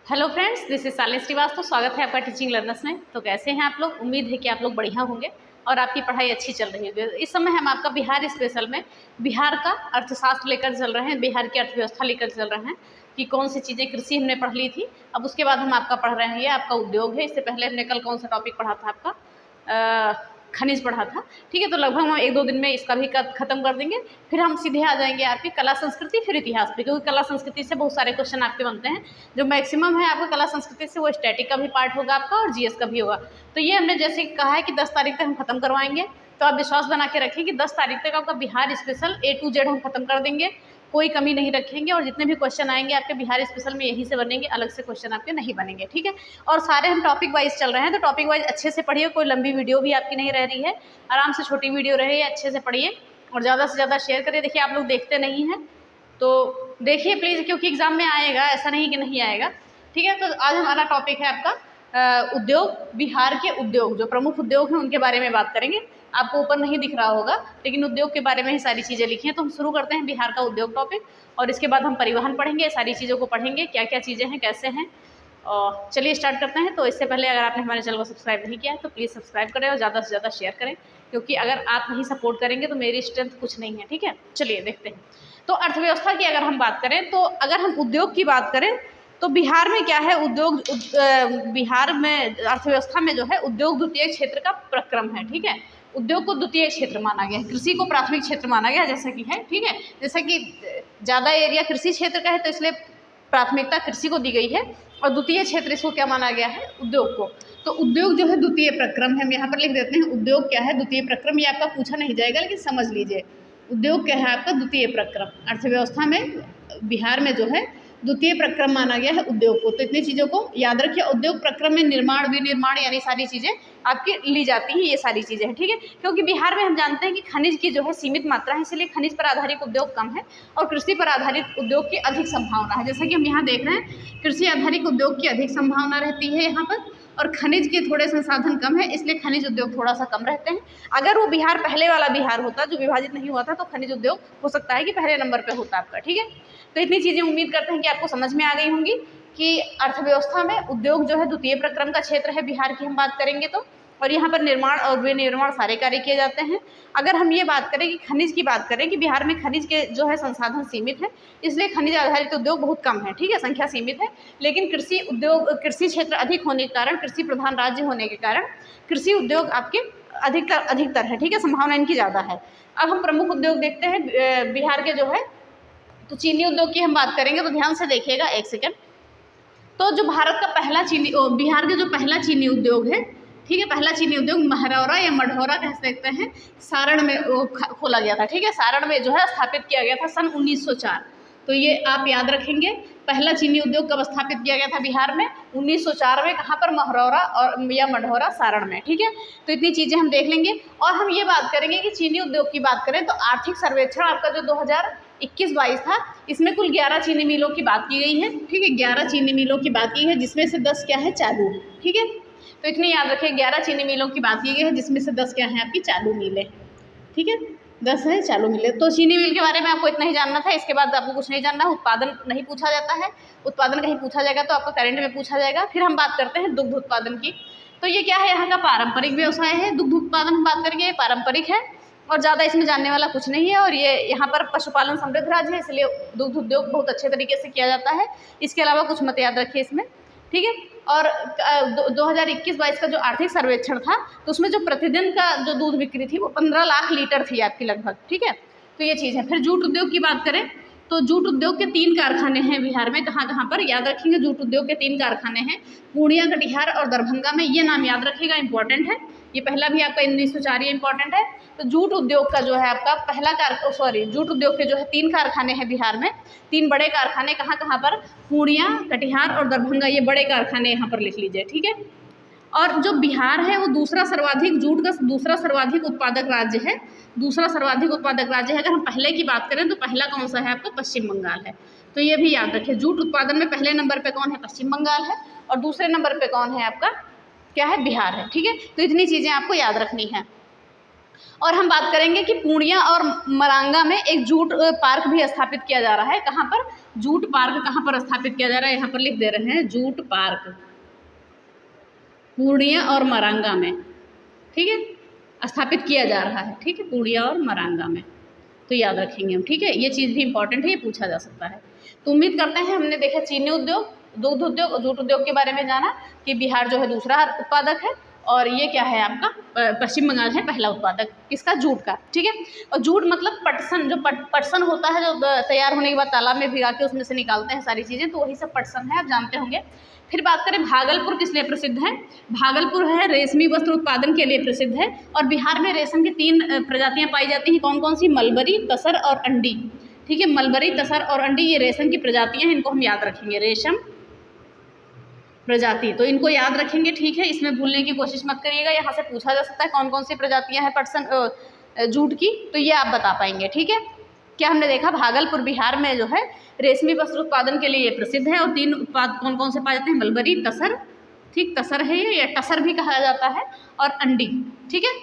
Hello friends, this is Shalini Shrivastava. स्वागत है आपका टीचिंग लर्नर्स में। तो कैसे हैं आप लोग? उम्मीद है कि आप लोग बढ़िया होंगे और आपकी पढ़ाई अच्छी चल रही होगी। इस समय हम आपका बिहार स्पेशल में बिहार का अर्थशास्त्र लेकर चल रहे हैं, बिहार की अर्थव्यवस्था लेकर चल रहे हैं कि कौन सी चीज़ें कृषि हमने पढ़ ली थी। अब उसके बाद हम आपका पढ़ रहे हैं, ये आपका उद्योग है। इससे पहले हमने कल कौन सा टॉपिक पढ़ा था आपका खनिज पढ़ा था। ठीक है, तो लगभग हम 1-2 दिन में इसका भी खत्म कर देंगे। फिर हम सीधे आ जाएंगे आपकी कला संस्कृति फिर इतिहास पे, क्योंकि कला संस्कृति से बहुत सारे क्वेश्चन आपके बनते हैं। जो मैक्सिमम है आपका कला संस्कृति से वो स्टैटिक का भी पार्ट होगा आपका और जीएस का भी होगा। तो ये हमने जैसे कहा है कि 10 तारीख तक हम खत्म करवाएंगे, तो आप विश्वास बना के रखें कि 10 तारीख तक आपका Bihar special A to Z हम खत्म कर देंगे, कोई कमी नहीं रखेंगे। और जितने भी क्वेश्चन आएंगे आपके बिहार स्पेशल में यहीं से बनेंगे, अलग से क्वेश्चन आपके नहीं बनेंगे। ठीक है, और सारे हम टॉपिक वाइज चल रहे हैं, तो टॉपिक वाइज अच्छे से पढ़िए। कोई लंबी वीडियो भी आपकी नहीं रह रही है, आराम से छोटी वीडियो रहे, अच्छे से पढ़िए और ज़्यादा से ज़्यादा शेयर करिए। देखिए आप लोग देखते नहीं हैं तो देखिए प्लीज़, क्योंकि एग्जाम में आएगा, ऐसा नहीं कि नहीं आएगा। ठीक है, तो आज हमारा टॉपिक है आपका उद्योग। बिहार के उद्योग, जो प्रमुख उद्योग हैं उनके बारे में बात करेंगे। आपको ऊपर नहीं दिख रहा होगा, लेकिन उद्योग के बारे में ही सारी चीज़ें लिखी हैं। तो हम शुरू करते हैं बिहार का उद्योग टॉपिक, और इसके बाद हम परिवहन पढ़ेंगे, सारी चीज़ों को पढ़ेंगे, क्या क्या चीज़ें हैं, कैसे हैं। और चलिए स्टार्ट करते हैं। तो इससे पहले अगर आपने हमारे चैनल को सब्सक्राइब नहीं किया है तो प्लीज़ सब्सक्राइब करें और ज़्यादा से ज़्यादा शेयर करें, क्योंकि अगर आप नहीं सपोर्ट करेंगे तो मेरी स्ट्रेंथ कुछ नहीं है। ठीक है, चलिए देखते हैं। तो अर्थव्यवस्था की अगर हम बात करें, तो अगर हम उद्योग की बात करें तो बिहार में क्या है, उद्योग बिहार में अर्थव्यवस्था में जो है उद्योग द्वितीय क्षेत्र का प्रक्रम है। ठीक है, उद्योग को द्वितीय क्षेत्र माना गया है, कृषि को प्राथमिक क्षेत्र माना गया है, जैसा कि है। ठीक है, जैसा कि ज़्यादा एरिया कृषि क्षेत्र का है तो इसलिए प्राथमिकता कृषि को दी गई है, और द्वितीय क्षेत्र इसको क्या माना गया है, उद्योग को। तो उद्योग जो है द्वितीय प्रक्रम है, हम यहाँ पर लिख देते हैं उद्योग क्या है, द्वितीय प्रक्रम। ये आपका पूछा नहीं जाएगा, लेकिन समझ लीजिए उद्योग क्या है आपका द्वितीय प्रक्रम। अर्थव्यवस्था में बिहार में जो है द्वितीय प्रक्रम माना गया है उद्योग को। तो इतनी चीज़ों को याद रखिए। उद्योग प्रक्रम में निर्माण, विनिर्माण यानी सारी चीज़ें आपकी ली जाती हैं, ये सारी चीज़ें हैं। ठीक है, क्योंकि बिहार में हम जानते हैं कि खनिज की जो है सीमित मात्रा है, इसलिए खनिज पर आधारित उद्योग कम है और कृषि पर आधारित उद्योग की अधिक संभावना है। जैसा कि हम यहाँ देख रहे हैं, कृषि आधारित उद्योग की अधिक संभावना रहती है यहाँ पर, और खनिज के थोड़े संसाधन कम है, इसलिए खनिज उद्योग थोड़ा सा कम रहते हैं। अगर वो बिहार पहले वाला बिहार होता जो विभाजित नहीं हुआ था, तो खनिज उद्योग हो सकता है कि पहले नंबर पे होता आपका। ठीक है, तो इतनी चीज़ें उम्मीद करते हैं कि आपको समझ में आ गई होंगी कि अर्थव्यवस्था में उद्योग जो है द्वितीय प्रक्रम का क्षेत्र है बिहार की हम बात करेंगे तो। और यहाँ पर निर्माण और विनिर्माण सारे कार्य किए जाते हैं। अगर हम ये बात करें कि खनिज की बात करें, कि बिहार में खनिज के जो है संसाधन सीमित है, इसलिए खनिज आधारित उद्योग बहुत कम है। ठीक है, संख्या सीमित है, लेकिन कृषि उद्योग, कृषि क्षेत्र अधिक होने के कारण, कृषि प्रधान राज्य होने के कारण कृषि उद्योग आपके अधिकतर है। ठीक है, संभावना इनकी ज़्यादा है। अब हम प्रमुख उद्योग देखते हैं बिहार के जो है। तो चीनी उद्योग की हम बात करेंगे, तो ध्यान से देखिएगा, एक सेकेंड। तो जो भारत का पहला चीनी, बिहार का जो पहला चीनी उद्योग है, ठीक है, पहला चीनी उद्योग महरौरा या मढ़ौरा कह सकते हैं, सारण में वो खोला गया था। ठीक है, सारण में जो है स्थापित किया गया था सन 1904। तो ये आप याद रखेंगे, पहला चीनी उद्योग कब स्थापित किया गया था बिहार में? 1904 में। कहाँ पर? महरौरा और या मढ़ौरा, सारण में। ठीक है, तो इतनी चीज़ें हम देख लेंगे। और हम ये बात करेंगे कि चीनी उद्योग की बात करें तो आर्थिक सर्वेक्षण आपका जो 2021-22 था, इसमें कुल 11 चीनी मिलों की बात की गई है। ठीक है, 11 चीनी मिलों की बात की है, जिसमें से 10 क्या है, चालू है। ठीक है, तो इतने याद रखें, 11 चीनी मिलों की बात की गई है, जिसमें से 10 क्या है आपकी चालू मिलें। ठीक है, 10 है चालू मिले। तो चीनी मिल के बारे में आपको इतना ही जानना था, इसके बाद आपको कुछ नहीं जानना है। उत्पादन नहीं पूछा जाता है, उत्पादन कहीं पूछा जाएगा तो आपको करंट में पूछा जाएगा। फिर हम बात करते हैं दुग्ध उत्पादन की। तो ये क्या है, यहाँ का पारंपरिक व्यवसाय है। दुग्ध उत्पादन हम बात करेंगे, ये पारंपरिक है और ज़्यादा इसमें जानने वाला कुछ नहीं है। और ये यहाँ पर पशुपालन समृद्ध राज्य है, इसलिए दुग्ध उद्योग बहुत अच्छे तरीके से किया जाता है। इसके अलावा कुछ मत याद रखिए इसमें। ठीक है, और 2021-22 का जो आर्थिक सर्वेक्षण था, तो उसमें जो प्रतिदिन का जो दूध बिक्री थी वो 15 लाख लीटर थी आपकी लगभग। ठीक है, तो ये चीज़ है। फिर जूट उद्योग की बात करें तो जूट उद्योग के 3 कारखाने हैं बिहार में। कहाँ कहाँ पर? याद रखेंगे, जूट उद्योग के 3 कारखाने हैं, पूर्णिया, कटिहार और दरभंगा में। ये नाम याद रखिएगा, इंपॉर्टेंट है। ये पहला भी आपका 1904, ये इंपॉर्टेंट है। तो जूट उद्योग का जो है आपका जूट उद्योग के जो है 3 कारखाने हैं बिहार में, 3 बड़े कारखाने। कहाँ कहाँ पर? पूर्णिया, कटिहार और दरभंगा, ये बड़े कारखाने यहाँ पर लिख लीजिए। ठीक है, और जो बिहार है वो दूसरा सर्वाधिक, जूट का दूसरा सर्वाधिक उत्पादक राज्य है। दूसरा सर्वाधिक उत्पादक राज्य है। अगर हम पहले की बात करें तो पहला कौन सा है आपका? पश्चिम बंगाल है। तो ये भी याद रखें, जूट उत्पादन में पहले नंबर पे कौन है? पश्चिम बंगाल है। और दूसरे नंबर पे कौन है आपका? क्या है? बिहार है। ठीक है, तो इतनी चीज़ें आपको याद रखनी है। और हम बात करेंगे कि पूर्णिया और मरांगा में एक जूट पार्क भी स्थापित किया जा रहा है। कहाँ पर? जूट पार्क कहाँ पर स्थापित किया जा रहा है? यहाँ पर लिख दे रहे हैं, जूट पार्क पूर्णिया और मरांगा में, ठीक है, स्थापित किया जा रहा है। ठीक है, पूर्णिया और मरांगा में, तो याद रखेंगे हम। ठीक है, ये चीज़ भी इंपॉर्टेंट है, ये पूछा जा सकता है। तो उम्मीद करते हैं हमने देखा चीनी उद्योग, दुग्ध उद्योग और जूट उद्योग के बारे में जाना कि बिहार जो है दूसरा उत्पादक है और ये क्या है आपका पश्चिम बंगाल है पहला उत्पादक, किसका? जूट का। ठीक है, और जूट मतलब पटसन, जो पटसन होता है जो तैयार होने के बाद तालाब में भिगा के उसमें से निकालते हैं सारी चीज़ें, तो वही सब पटसन है, आप जानते होंगे। फिर बात करें भागलपुर किस लिए प्रसिद्ध है? भागलपुर है रेशमी वस्त्र उत्पादन के लिए प्रसिद्ध है और बिहार में रेशम की 3 प्रजातियां पाई जाती हैं। कौन कौन सी? मलबरी, तसर और अंडी। ठीक है, मलबरी, तसर और अंडी ये रेशम की प्रजातियां हैं, इनको हम याद रखेंगे, रेशम प्रजाति, तो इनको याद रखेंगे। ठीक है, इसमें भूलने की कोशिश मत करिएगा, यहाँ से पूछा जा सकता है कौन कौन सी प्रजातियां हैं पटसन जूट की, तो ये आप बता पाएंगे। ठीक है, क्या हमने देखा भागलपुर बिहार में जो है रेशमी वस्त्र उत्पादन के लिए प्रसिद्ध है और 3 उत्पाद कौन कौन से पाए जाते हैं? मलबरी, तसर, ठीक, तसर है ये, या टसर भी कहा जाता है, और अंडी। ठीक है,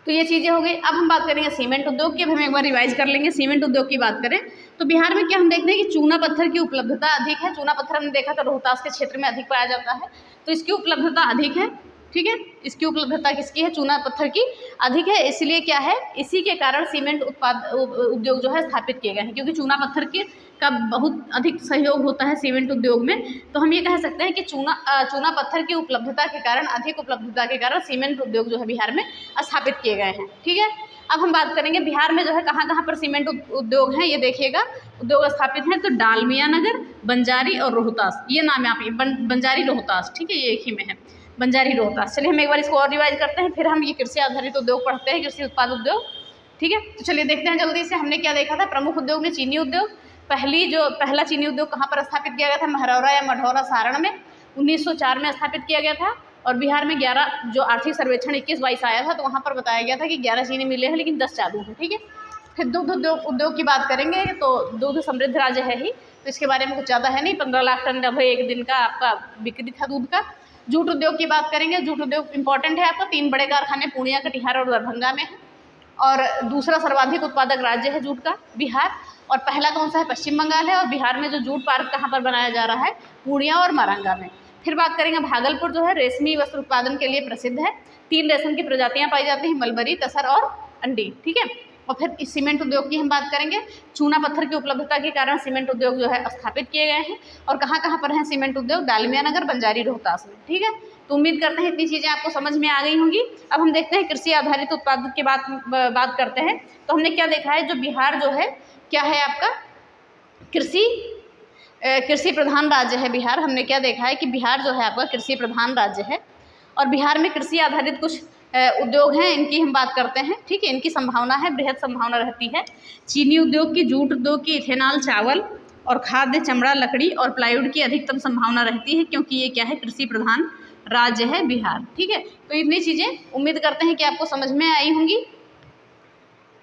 तो ये चीज़ें हो गई। अब हम बात करेंगे सीमेंट उद्योग की। अब हम एक बार रिवाइज कर लेंगे। सीमेंट उद्योग की बात करें तो बिहार में क्या हम देखते हैं कि चूना पत्थर की उपलब्धता अधिक है। चूना पत्थर हमने देखा था रोहतास के क्षेत्र में अधिक पाया जाता है, तो इसकी उपलब्धता अधिक है। ठीक है, इसकी उपलब्धता किसकी है? चूना पत्थर की अधिक है, इसलिए क्या है, इसी के कारण सीमेंट उद्योग जो है स्थापित किए गए हैं, क्योंकि चूना पत्थर के का बहुत अधिक सहयोग होता है सीमेंट उद्योग में। तो हम ये कह सकते हैं कि चूना पत्थर की उपलब्धता के कारण, अधिक उपलब्धता के कारण सीमेंट उद्योग जो है बिहार में स्थापित किए गए हैं। ठीक है, अब हम बात करेंगे बिहार में जो है कहाँ कहाँ पर सीमेंट उद्योग हैं, ये देखिएगा उद्योग स्थापित हैं। तो डालमिया नगर, बंजारी और रोहतास, ये नाम है आप बंजारी रोहतास। ठीक है, ये एक ही में है, बंजारी रोहतास। चलिए हम एक बार इसको और रिवाइज करते हैं, फिर हम ये कृषि आधारित उद्योग पढ़ते हैं, कृषि उत्पाद उद्योग। ठीक है, तो चलिए देखते हैं जल्दी से हमने क्या देखा था। प्रमुख उद्योग में चीनी उद्योग, पहला चीनी उद्योग कहाँ पर स्थापित किया गया था? महरौरा या मढ़ौरा, सारण में 1904 में स्थापित किया गया था। और बिहार में 11 जो आर्थिक सर्वेक्षण 21-22 आया था, तो वहाँ पर बताया गया था कि 11 चीनी मिले हैं लेकिन 10 चालू हैं। ठीक है, फिर दुग्ध उद्योग की बात करेंगे तो दुग्ध समृद्ध राज्य है ही, तो इसके बारे में कुछ ज़्यादा है नहीं, 15 लाख टन लगभग एक दिन का आपका बिक्री था दूध का। जूट उद्योग की बात करेंगे, जूट उद्योग इंपॉर्टेंट है आपका, 3 बड़े कारखाने पूर्णिया, कटिहार और दरभंगा में है, और दूसरा सर्वाधिक उत्पादक राज्य है जूट का बिहार, और पहला कौन सा है? पश्चिम बंगाल है। और बिहार में जो जूट पार्क कहाँ पर बनाया जा रहा है? पूर्णिया और मरांगा में। फिर बात करेंगे भागलपुर जो है रेशमी वस्त्र उत्पादन के लिए प्रसिद्ध है, 3 रेशम की प्रजातियां पाई जाती हैं, मलबरी, तसर और अंडी। ठीक है, और फिर इस सीमेंट उद्योग की हम बात करेंगे। चूना पत्थर की उपलब्धता के कारण सीमेंट उद्योग जो है स्थापित किए गए हैं, और कहाँ कहाँ पर हैं सीमेंट उद्योग? डालमिया नगर, बंजारी, रोहतास में। ठीक है, तो उम्मीद करते हैं इतनी चीज़ें आपको समझ में आ गई होंगी। अब हम देखते हैं कृषि आधारित उत्पादन की बात करते हैं। तो हमने क्या देखा है, जो बिहार जो है क्या है आपका कृषि प्रधान राज्य है बिहार। हमने क्या देखा है कि बिहार जो है आपका कृषि प्रधान राज्य है, और बिहार में कृषि आधारित कुछ उद्योग हैं, इनकी हम बात करते हैं। ठीक है, इनकी संभावना है, बृहद संभावना रहती है। चीनी उद्योग की, जूट उद्योग की, इथेनॉल, चावल और खाद्य, चमड़ा, लकड़ी और प्लाईवुड की अधिकतम संभावना रहती है, क्योंकि ये क्या है? कृषि प्रधान राज्य है बिहार। ठीक है, तो इतनी चीज़ें उम्मीद करते हैं कि आपको समझ में आई होंगी।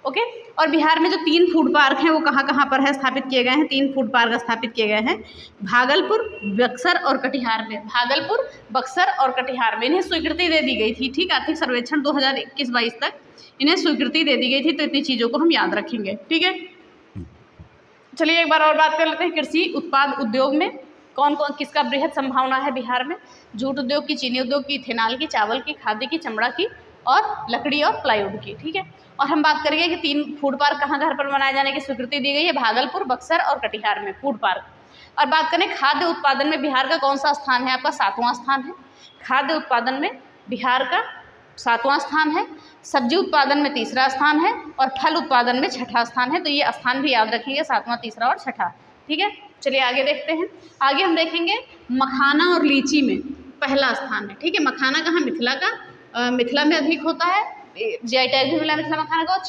ओके, और बिहार में जो 3 फूड पार्क हैं वो कहाँ कहाँ पर है स्थापित किए गए हैं? 3 फूड पार्क स्थापित किए गए हैं भागलपुर, बक्सर और कटिहार में। भागलपुर, बक्सर और कटिहार में इन्हें स्वीकृति दे दी गई थी। ठीक, आर्थिक सर्वेक्षण 2021-22 तक इन्हें स्वीकृति दे दी गई थी, तो इतनी चीज़ों को हम याद रखेंगे। ठीक है, चलिए एक बार और बात कर लेते हैं। कृषि उत्पाद उद्योग में कौन कौन किसका बृहद संभावना है बिहार में? जूट उद्योग की, चीनी उद्योग की, इथेनॉल की, चावल की, खाद्य की, चमड़ा की और लकड़ी और प्लाईवुड की। ठीक है, और हम बात करेंगे कि 3 फूड पार्क कहाँ घर पर बनाए जाने की स्वीकृति दी गई है? भागलपुर, बक्सर और कटिहार में फूड पार्क। और बात करें खाद्य उत्पादन में बिहार का कौन सा स्थान है? आपका 7वां स्थान है। खाद्य उत्पादन में बिहार का 7वां स्थान है। सब्जी उत्पादन में 3रा स्थान है, और फल उत्पादन में 6ठा स्थान है। तो ये स्थान भी याद रखेंगे, 7वां, 3रा और 6ठा। ठीक है, चलिए आगे देखते हैं। आगे हम देखेंगे मखाना और लीची में पहला स्थान है। ठीक है, मखाना कहाँ? मिथिला का, मिथिला में अधिक होता है, जीआई टैग भी मिला मिथिला मखाना का। और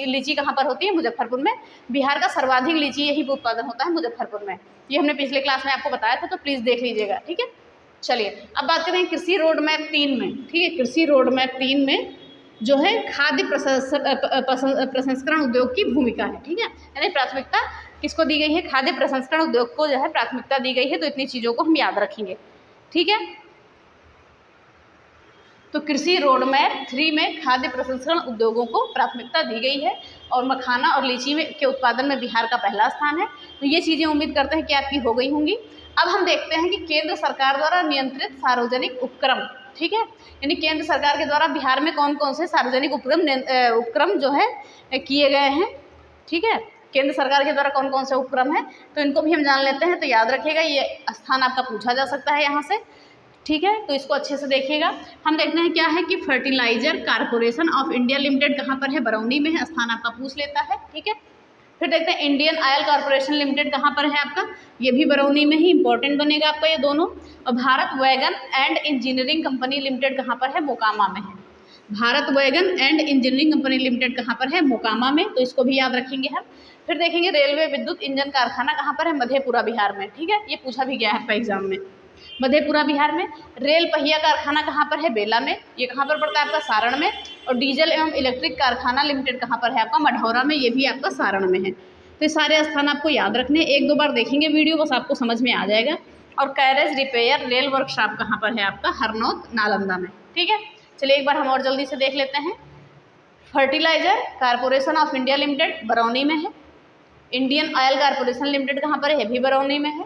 लीची कहाँ पर होती है? मुजफ्फरपुर में। बिहार का सर्वाधिक लीची यही उत्पादन होता है मुजफ्फरपुर में, ये हमने पिछले क्लास में आपको बताया था, तो प्लीज़ देख लीजिएगा। ठीक है, चलिए अब बात करें कृषि रोड मैप 3 में। ठीक है, कृषि रोड मैप 3 में जो है खाद्य प्रसंस्करण उद्योग की भूमिका है। ठीक है, यानी प्राथमिकता किसको दी गई है? खाद्य प्रसंस्करण उद्योग को जो है प्राथमिकता दी गई है, तो इतनी चीज़ों को हम याद रखेंगे। ठीक है, तो कृषि रोड मैप 3 में खाद्य प्रसंस्करण उद्योगों को प्राथमिकता दी गई है और मखाना और लीची में के उत्पादन में बिहार का पहला स्थान है। तो ये चीज़ें उम्मीद करते हैं कि आपकी हो गई होंगी। अब हम देखते हैं कि केंद्र सरकार द्वारा नियंत्रित सार्वजनिक उपक्रम, ठीक है, यानी केंद्र सरकार के द्वारा बिहार में कौन कौन से सार्वजनिक उपक्रम जो है किए गए हैं, ठीक है, केंद्र सरकार के द्वारा कौन कौन से उपक्रम है, तो इनको भी हम जान लेते हैं। तो याद रखिएगा, ये स्थान आपका पूछा जा सकता है यहाँ से, ठीक है, तो इसको अच्छे से देखिएगा। हम देखते हैं क्या है कि Fertilizer Corporation of India Limited कहाँ पर है, बरौनी में है, स्थान आपका पूछ लेता है, ठीक है। फिर देखते हैं इंडियन ऑयल कॉर्पोरेशन लिमिटेड कहाँ पर है आपका, ये भी बरौनी में ही, इंपॉर्टेंट बनेगा आपका ये दोनों। और Bharat wagon and engineering company limited कहाँ पर है, मोकामा में है। Bharat wagon and engineering company limited कहाँ पर है, मोकामा में, तो इसको भी याद रखेंगे हम। फिर देखेंगे रेलवे विद्युत इंजन कारखाना कहाँ पर है, मधेपुरा बिहार में, ठीक है, ये पूछा भी गया है आपका एग्जाम में, मधेपुरा बिहार में। रेल पहिया कारखाना कहाँ पर है, बेला में, ये कहाँ पर पड़ता है आपका, सारण में। और डीजल एवं इलेक्ट्रिक कारखाना लिमिटेड कहाँ पर है आपका, मढ़ौरा में, ये भी आपका सारण में है। तो ये सारे स्थान आपको याद रखने, एक दो बार देखेंगे वीडियो, बस आपको समझ में आ जाएगा। और कैरेज रिपेयर रेल वर्कशॉप कहाँ पर है आपका, हरनौत नालंदा में, ठीक है। चलिए एक बार हम और जल्दी से देख लेते हैं। Fertilizer Corporation of India Limited Barauni में है। इंडियन ऑयल कॉर्पोरेशन लिमिटेड कहाँ पर है, ये भी बरौनी में है।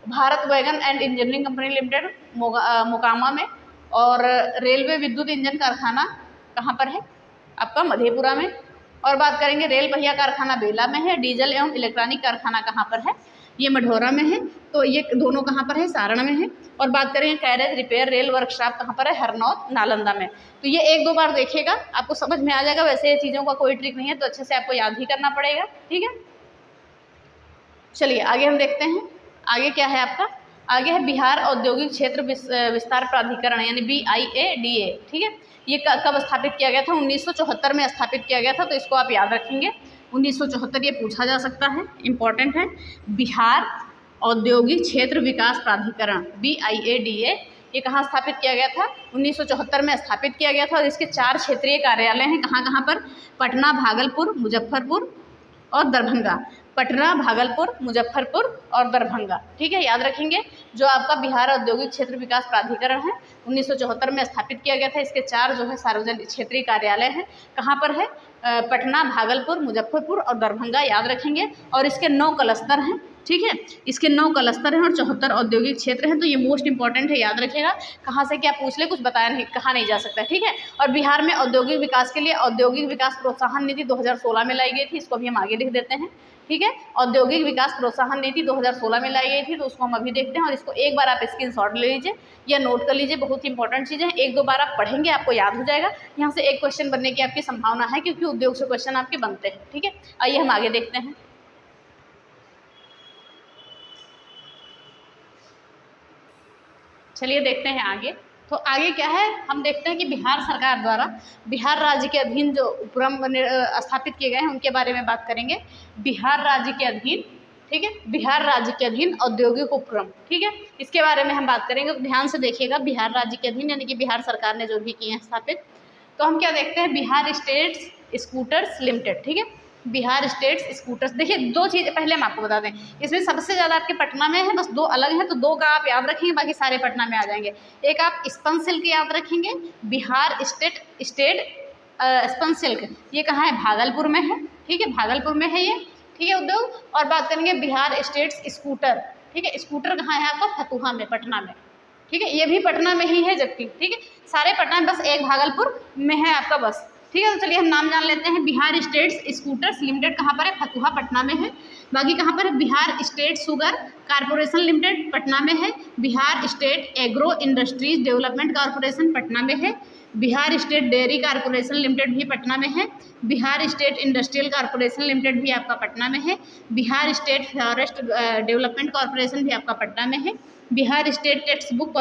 Bharat wagon and engineering company limited Mokama में। और रेलवे विद्युत इंजन कारखाना कहाँ पर है आपका, मधेपुरा में। और बात करेंगे रेल पहिया कारखाना बेला में है। डीजल एवं इलेक्ट्रॉनिक कारखाना कहाँ पर है, ये मढ़ौरा में है, तो ये दोनों कहाँ पर है, सारण में है। और बात करेंगे कैरेज रिपेयर रेल वर्कशॉप कहाँ पर है, हरनौत नालंदा में। तो ये एक दो बार देखिएगा, आपको समझ में आ जाएगा। वैसे ये चीज़ों का कोई ट्रिक नहीं है, तो अच्छे से आपको याद ही करना पड़ेगा, ठीक है। चलिए आगे हम देखते हैं, आगे क्या है आपका, आगे है बिहार औद्योगिक क्षेत्र विस्तार प्राधिकरण यानी BIADA, ठीक है। ये कब स्थापित किया गया था, 1974 में स्थापित किया गया था, तो इसको आप याद रखेंगे, 1974 ये पूछा जा सकता है, इंपॉर्टेंट है। बिहार औद्योगिक क्षेत्र विकास प्राधिकरण BIADA ये कहाँ स्थापित किया गया था, 1974 में स्थापित किया गया था। और इसके 4 क्षेत्रीय कार्यालय हैं, कहाँ कहाँ पर, पटना, भागलपुर, मुजफ्फरपुर और दरभंगा। पटना, भागलपुर, मुजफ्फरपुर और दरभंगा, ठीक है, याद रखेंगे। जो आपका बिहार औद्योगिक क्षेत्र विकास प्राधिकरण है 1974 में स्थापित किया गया था। इसके 4 जो है सार्वजनिक क्षेत्रीय कार्यालय हैं, कहाँ पर है, पटना, भागलपुर, मुजफ्फरपुर और दरभंगा, याद रखेंगे। और इसके 9 क्लस्टर हैं, ठीक है, इसके 9 क्लस्टर हैं और 74 औद्योगिक क्षेत्र हैं। तो ये मोस्ट इंपॉर्टेंट है, याद रखिएगा। कहाँ से क्या पूछ ले, कुछ बताया नहीं, कहा नहीं जा सकता, ठीक है। और बिहार में औद्योगिक विकास के लिए औद्योगिक विकास प्रोत्साहन नीति 2016 में लाई गई थी, इसको भी हम आगे लिख देते हैं, ठीक है। औद्योगिक विकास प्रोत्साहन नीति 2016 में लाई गई थी, तो उसको हम अभी देखते हैं। और इसको एक बार आप स्क्रीनशॉट ले लीजिए या नोट कर लीजिए, बहुत इंपॉर्टेंट चीज़ें हैं। एक दो बार आप पढ़ेंगे, आपको याद हो जाएगा। यहाँ से एक क्वेश्चन बनने की आपकी संभावना है, क्योंकि उद्योग से क्वेश्चन आपके बनते हैं, ठीक है। आइए हम आगे देखते हैं। चलिए देखते हैं आगे। तो आगे क्या है, हम देखते हैं कि बिहार सरकार द्वारा बिहार राज्य के अधीन जो उपक्रम स्थापित किए गए हैं उनके बारे में बात करेंगे। बिहार राज्य के अधीन, ठीक है, बिहार राज्य के अधीन औद्योगिक उपक्रम, ठीक है, इसके बारे में हम बात करेंगे। तो ध्यान से देखिएगा, बिहार राज्य के अधीन यानी कि बिहार सरकार ने जो भी किए हैं स्थापित। तो हम क्या देखते हैं, बिहार स्टेट्स स्कूटर्स लिमिटेड, ठीक है, बिहार स्टेट्स स्कूटर्स। देखिए 2 चीज़ पहले हम आपको बता दें, इसमें सबसे ज़्यादा आपके पटना में है, बस 2 अलग हैं, तो 2 का आप याद रखेंगे, बाकी सारे पटना में आ जाएंगे। एक आप स्पन सिल्क याद रखेंगे, बिहार स्टेट स्पन सिल्क, ये कहाँ है, भागलपुर में है, ठीक है, भागलपुर में है ये, ठीक है, उद्योग। और बात करेंगे बिहार स्टेट्स स्कूटर, ठीक है, स्कूटर कहाँ है आपका, फतुहा में, पटना में, ठीक है, ये भी पटना में ही है जबकि, ठीक है, सारे पटना में, बस एक भागलपुर में है आपका, बस, ठीक है। तो चलिए हम नाम जान लेते हैं। बिहार स्टेट्स स्कूटर्स लिमिटेड कहाँ पर है, फतुहा, पटना में है। बाकी कहाँ पर है, Bihar state sugar corporation limited Patna में है। Bihar state agro industries development corporation Patna में है। Bihar state dairy corporation limited भी पटना में है। Bihar state industrial corporation limited भी आपका पटना में है। Bihar state forest development corporation भी आपका पटना में है। Bihar state text book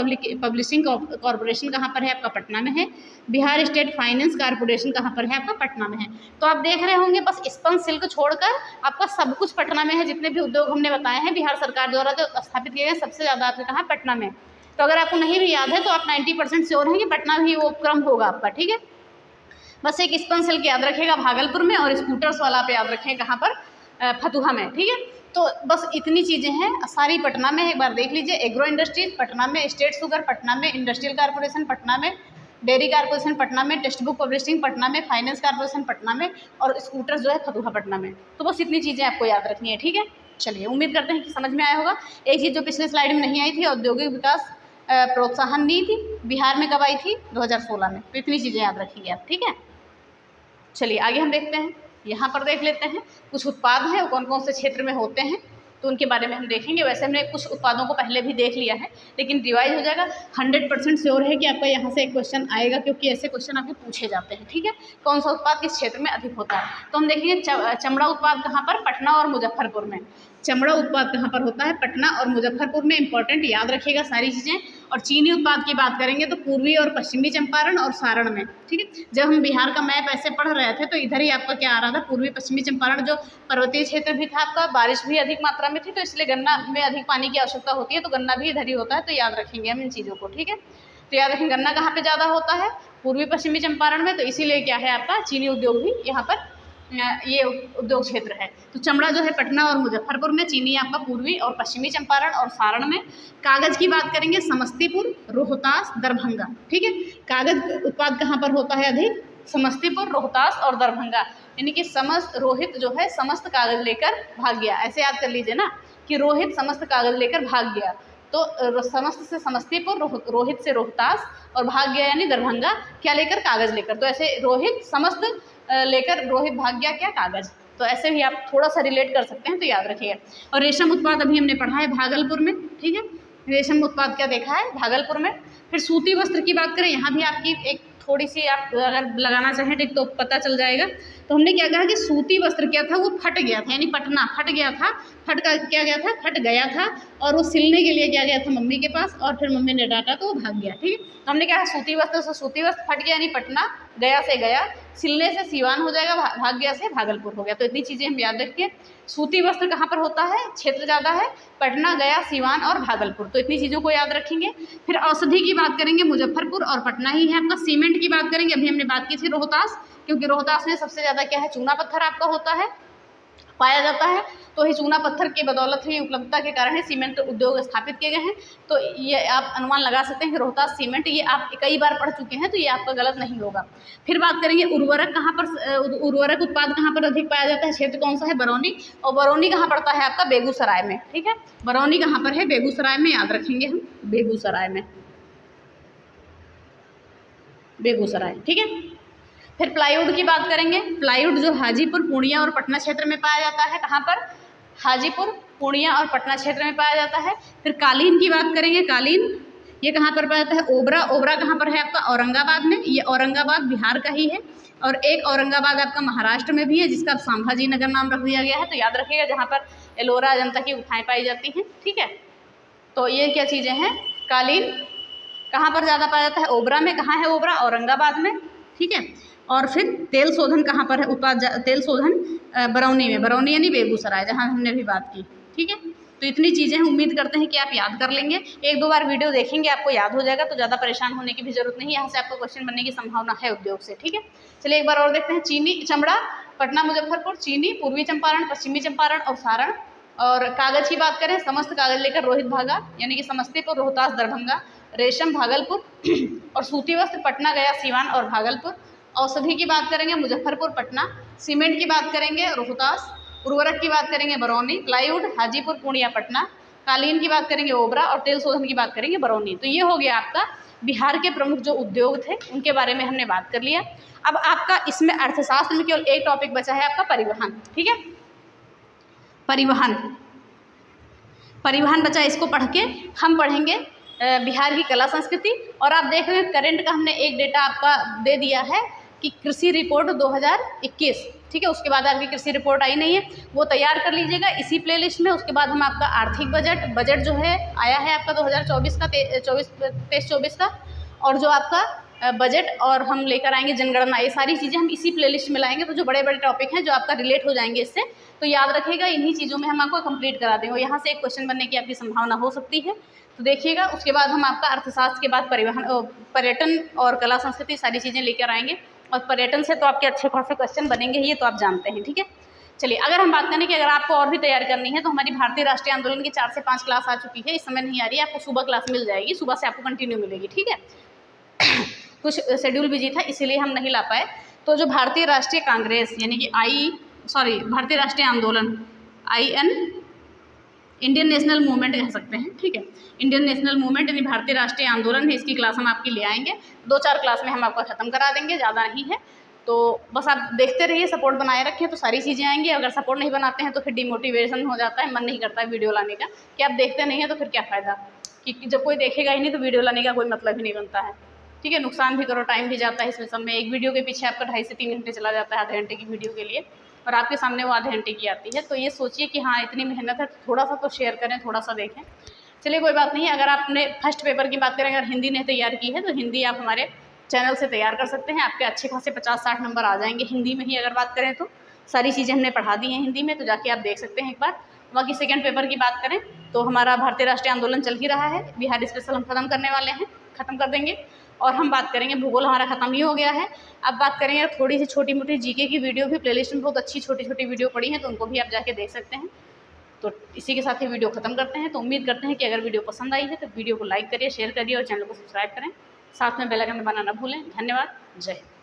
publishing corporation कहाँ पर है आपका, पटना में है। बिहार स्टेट फाइनेंस कॉर्पोरेशन कहाँ पर है आपका, पटना में है। तो आप देख रहे होंगे, बस स्पन सिल्क छोड़कर आपका सब कुछ पटना में है। जितने भी उद्योग हमने बताए हैं बिहार सरकार द्वारा जो स्थापित किए गए, सबसे ज़्यादा आपने कहा पटना में। तो अगर आपको नहीं भी याद है तो आप 90% श्योर हैं कि पटना ही वो उपक्रम होगा आपका, ठीक है। बस एक स्पन सिल्क याद रखेगा भागलपुर में, और स्कूटर्स वाला आप याद रखें कहाँ पर, फतुहा में, ठीक है। तो बस इतनी चीज़ें हैं, सारी पटना में। एक बार देख लीजिए, एग्रो इंडस्ट्रीज पटना में, स्टेट शुगर पटना में, इंडस्ट्रियल कॉर्पोरेशन पटना में, डेयरी कारपोरेशन पटना में, टेक्स्ट बुक पब्लिशिंग पटना में, फाइनेंस कारपोरेशन पटना में और स्कूटर जो है फतुहा पटना में। तो बस इतनी चीज़ें आपको याद रखनी है, ठीक है। चलिए, उम्मीद करते हैं कि समझ में आया होगा। एक चीज़ जो पिछले स्लाइड में नहीं आई थी, औद्योगिक विकास प्रोत्साहन नीति बिहार में कब आई थी? 2016 में। तो इतनी चीज़ें याद रखिए आप, ठीक है। चलिए आगे हम देखते हैं, यहाँ पर देख लेते हैं कुछ उत्पाद हैं वो कौन कौन से क्षेत्र में होते हैं, तो उनके बारे में हम देखेंगे। वैसे हमने कुछ उत्पादों को पहले भी देख लिया है, लेकिन रिवाइज हो जाएगा। 100% श्योर है कि आपका यहाँ से एक क्वेश्चन आएगा, क्योंकि ऐसे क्वेश्चन आपको पूछे जाते हैं, ठीक है। कौन सा उत्पाद किस क्षेत्र में अधिक होता है? तो हम देखेंगे चमड़ा उत्पाद कहाँ पर? पटना और मुजफ्फरपुर में। चमड़ा उत्पाद कहाँ पर होता है? पटना और मुजफ्फरपुर में। इंपॉर्टेंट, याद रखिएगा सारी चीज़ें। और चीनी उत्पाद की बात करेंगे तो पूर्वी और पश्चिमी चंपारण और सारण में, ठीक है। जब हम बिहार का मैप ऐसे पढ़ रहे थे तो इधर ही आपका क्या आ रहा था? पूर्वी पश्चिमी चंपारण जो पर्वतीय क्षेत्र भी था आपका, बारिश भी अधिक मात्रा में थी, तो इसलिए गन्ना में अधिक पानी की आवश्यकता होती है, तो गन्ना भी इधर ही होता है। तो याद रखेंगे हम इन चीज़ों को, ठीक है। तो याद रखेंगे गन्ना कहाँ पे ज़्यादा होता है? पूर्वी पश्चिमी चंपारण में। तो इसीलिए क्या है आपका चीनी उद्योग भी यहाँ पर ये उद्योग क्षेत्र है। तो चमड़ा जो है पटना और मुजफ्फरपुर में, चीनी आपका पूर्वी और पश्चिमी चंपारण और सारण में। कागज की बात करेंगे समस्तीपुर, रोहतास, दरभंगा, ठीक है। कागज उत्पाद कहाँ पर होता है अधिक? समस्तीपुर, रोहतास और दरभंगा। यानी कि समस्त रोहित जो है समस्त कागज लेकर भाग गया, ऐसे याद कर लीजिए ना कि रोहित समस्त कागज लेकर भाग गया। तो समस्त से समस्तीपुर, रोहित से रोहतास और भाग गया यानी दरभंगा, क्या लेकर? कागज लेकर। तो ऐसे रोहित समस्त लेकर रोहित भाग गया क्या? कागज। तो ऐसे भी आप थोड़ा सा रिलेट कर सकते हैं, तो याद रखिएगा। और रेशम उत्पाद अभी हमने पढ़ा है भागलपुर में, ठीक है। रेशम उत्पाद क्या देखा है? भागलपुर में। फिर सूती वस्त्र की बात करें, यहाँ भी आपकी एक थोड़ी सी आप अगर लगाना चाहें टिक तो पता चल जाएगा। तो हमने क्या कहा कि सूती वस्त्र क्या था? वो फट गया था, यानी पटना फट गया था। फट का क्या गया था? फट गया था। और वो सिलने के लिए क्या गया था? मम्मी के पास, और फिर मम्मी ने डांटा तो वो भाग गया, ठीक है। तो हमने कहा सूती वस्त्र से सूती वस्त्र फट गया यानी पटना, गया से गया, सिलने से सीवान हो जाएगा, भाग गया से भागलपुर हो गया। तो इतनी चीज़ें हम याद रखिए। सूती वस्त्र कहाँ पर होता है? क्षेत्र ज़्यादा है, पटना, गया, सीवान और भागलपुर। तो इतनी चीज़ों को याद रखेंगे। फिर औषधि की बात करेंगे, मुजफ्फरपुर और पटना ही है आपका। सीमेंट की बात करेंगे, अभी हमने बात की थी रोहतास, क्योंकि रोहतास में सबसे ज़्यादा क्या है? चूना पत्थर आपका होता है, पाया जाता है। तो ही चूना पत्थर की बदौलत ही, उपलब्धता के कारण ही सीमेंट उद्योग स्थापित किए गए हैं। तो ये आप अनुमान लगा सकते हैं कि रोहतास सीमेंट, ये आप कई बार पढ़ चुके हैं, तो ये आपका गलत नहीं होगा। फिर बात करेंगे उर्वरक कहाँ पर, उर्वरक उत्पाद कहाँ पर अधिक पाया जाता है? क्षेत्र कौन सा है? बरौनी। और बरौनी कहाँ पड़ता है आपका? बेगूसराय में, ठीक है। बरौनी कहाँ पर है? बेगूसराय में, याद रखेंगे हम, बेगूसराय में, बेगूसराय, ठीक है। फिर प्लाईवुड की बात करेंगे। प्लाईवुड जो हाजीपुर, पूर्णिया और पटना क्षेत्र में पाया जाता है। कहाँ पर? हाजीपुर, पूर्णिया और पटना क्षेत्र में पाया जाता है। फिर कालीन की बात करेंगे। कालीन ये कहाँ पर पाया जाता है? ओबरा। ओबरा कहाँ पर है आपका? औरंगाबाद में। ये औरंगाबाद बिहार का ही है। और एक औरंगाबाद आपका महाराष्ट्र में भी है, जिसका अब संभाजी नगर नाम रख दिया गया है। तो याद रखिएगा, जहाँ पर एलोरा अजंता की गुफाएं पाई जाती हैं, ठीक है। तो ये क्या चीज़ें हैं? कालीन कहाँ पर ज़्यादा पाया जाता है? ओबरा में। कहाँ है ओबरा? औरंगाबाद में, ठीक है। और फिर तेल शोधन कहाँ पर है? उत्पाद तेल शोधन बरौनी में। बरौनी यानी बेगूसराय, जहाँ हमने भी बात की, ठीक है। तो इतनी चीज़ें हैं, उम्मीद करते हैं कि आप याद कर लेंगे। एक दो बार वीडियो देखेंगे आपको याद हो जाएगा, तो ज़्यादा परेशान होने की भी जरूरत नहीं है। यहाँ से आपको क्वेश्चन बनने की संभावना है उद्योग से, ठीक है। चलिए एक बार और देखते हैं। चीनी, चमड़ा, पटना, मुजफ्फरपुर, चीनी, पूर्वी चंपारण, पश्चिमी चंपारण और सारण। और कागज की बात करें, समस्त कागज लेकर रोहित भागा, यानी कि समस्तीपुर, रोहतास, दरभंगा। रेशम भागलपुर और सूती वस्त्र पटना, गया, सीवान और भागलपुर। औषधि की बात करेंगे मुजफ्फरपुर, पटना। सीमेंट की बात करेंगे रोहतास। उर्वरक की बात करेंगे बरौनी। प्लाईवुड हाजीपुर, पूर्णिया, पटना। कालीन की बात करेंगे ओबरा और तेल शोधन की बात करेंगे बरौनी। तो ये हो गया आपका बिहार के प्रमुख जो उद्योग थे उनके बारे में हमने बात कर लिया। अब आपका इसमें अर्थशास्त्र में केवल एक टॉपिक बचा है आपका परिवहन, ठीक है। परिवहन, परिवहन बचा, इसको पढ़ के हम पढ़ेंगे बिहार की कला संस्कृति। और आप देख रहे हैं करंट का हमने एक डेटा आपका दे दिया है कि कृषि रिपोर्ट 2021, ठीक है। उसके बाद आपकी कृषि रिपोर्ट आई नहीं है, वो तैयार कर लीजिएगा इसी प्लेलिस्ट में। उसके बाद हम आपका आर्थिक बजट जो है आया है आपका 2024 का, 23-24 का। और जो आपका बजट और हम लेकर आएंगे जनगणना, ये सारी चीज़ें हम इसी प्लेलिस्ट में लाएंगे। तो जो बड़े बड़े टॉपिक हैं जो आपका रिलेट हो जाएंगे इससे, तो याद रखिएगा इन्हीं चीज़ों में हम आपको कंप्लीट करा देंगे। यहाँ से एक क्वेश्चन बनने की आपकी संभावना हो सकती है, तो देखिएगा। उसके बाद हम आपका अर्थशास्त्र के बाद परिवहन, पर्यटन और कला संस्कृति सारी चीज़ें लेकर आएंगे। और पर्यटन से तो आपके अच्छे खासे क्वेश्चन बनेंगे, ये तो आप जानते हैं, ठीक है। चलिए अगर हम बात करें कि अगर आपको और भी तैयारी करनी है, तो हमारी भारतीय राष्ट्रीय आंदोलन की 4 से 5 क्लास आ चुकी है। इस समय नहीं आ रही है, आपको सुबह क्लास मिल जाएगी, सुबह से आपको कंटिन्यू मिलेगी, ठीक है। कुछ शेड्यूल बिजी था, इसीलिए हम नहीं ला पाए। तो जो भारतीय राष्ट्रीय कांग्रेस यानी कि भारतीय राष्ट्रीय आंदोलन इंडियन नेशनल मूवमेंट कह सकते हैं, ठीक है। इंडियन नेशनल मूवमेंट यानी भारतीय राष्ट्रीय आंदोलन है, इसकी क्लास हम आपकी ले आएंगे। 2-4 क्लास में हम आपका ख़त्म करा देंगे, ज़्यादा नहीं है। तो बस आप देखते रहिए, सपोर्ट बनाए रखें तो सारी चीज़ें आएंगी। अगर सपोर्ट नहीं बनाते हैं तो फिर डिमोटिवेशन हो जाता है, मन नहीं करता है वीडियो लाने का। कि आप देखते नहीं हैं तो फिर क्या फ़ायदा, कि जब कोई देखेगा ही नहीं तो वीडियो लाने का कोई मतलब ही नहीं बनता है, ठीक है। नुकसान भी करो, टाइम भी जाता है इसमें सब में। एक वीडियो के पीछे आपका 2.5 से 3 घंटे चला जाता है आधे घंटे की वीडियो के लिए, और आपके सामने वो आधे घंटे की आती है। तो ये सोचिए कि हाँ इतनी मेहनत है, थोड़ा सा तो शेयर करें, थोड़ा सा देखें। चलिए कोई बात नहीं। अगर आपने फर्स्ट पेपर की बात करें, अगर हिंदी ने तैयार की है तो हिंदी आप हमारे चैनल से तैयार कर सकते हैं। आपके अच्छे खासे 50-60 नंबर आ जाएंगे हिंदी में ही। अगर बात करें तो सारी चीज़ें हमने पढ़ा दी हैं हिंदी में, तो जाके आप देख सकते हैं एक बार। बाकी सेकेंड पेपर की बात करें तो हमारा भारतीय राष्ट्रीय आंदोलन चल ही रहा है, बिहार स्पेशल हम ख़त्म करने वाले हैं, ख़त्म कर देंगे। और हम बात करेंगे, भूगोल हमारा ख़त्म ही हो गया है। अब बात करेंगे थोड़ी सी छोटी मोटी जीके की वीडियो भी प्लेलिस्ट में बहुत अच्छी छोटी छोटी वीडियो पड़ी हैं, तो उनको भी आप जाके देख सकते हैं। तो इसी के साथ ही वीडियो ख़त्म करते हैं। तो उम्मीद करते हैं कि अगर वीडियो पसंद आई है तो वीडियो को लाइक करिए, शेयर करिए और चैनल को सब्सक्राइब करें। साथ में बेल आइकन दबाना ना भूलें। धन्यवाद। जय हिंद।